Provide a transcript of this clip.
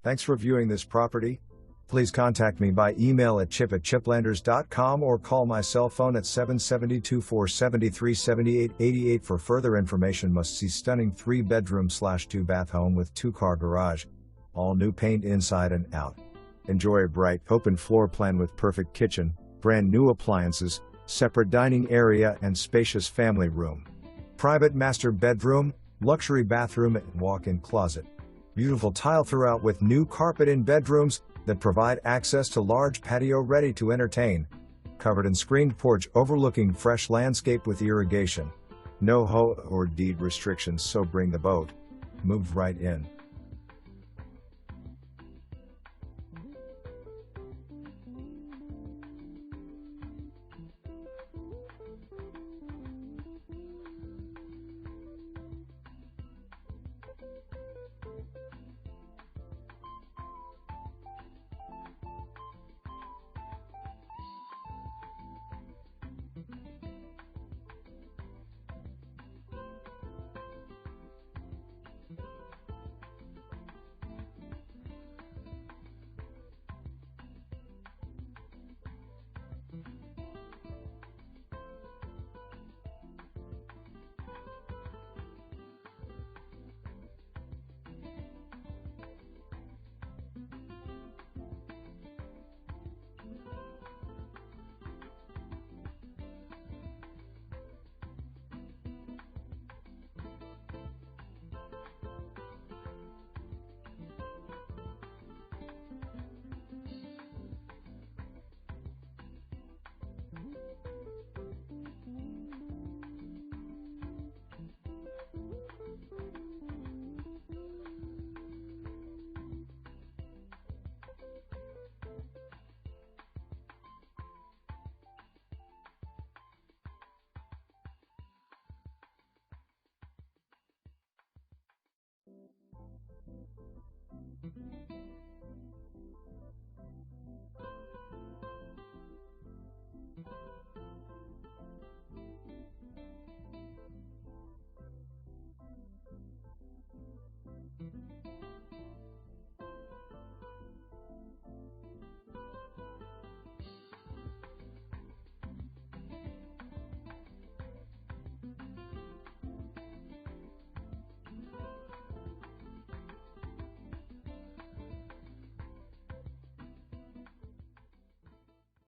Thanks for viewing this property. Please contact me by email at chip@chiplanders.com or call my cell phone at 772-473-7888 for further information. Must see stunning 3-bedroom/2-bath home with 2-car garage. All new paint inside and out. Enjoy a bright, open floor plan with perfect kitchen, brand new appliances, separate dining area and spacious family room. Private master bedroom, luxury bathroom and walk-in closet. Beautiful tile throughout with new carpet in bedrooms that provide access to large patio ready to entertain. Covered and screened porch overlooking fresh landscape with irrigation. No HOA or deed restrictions, so bring the boat. Move right in.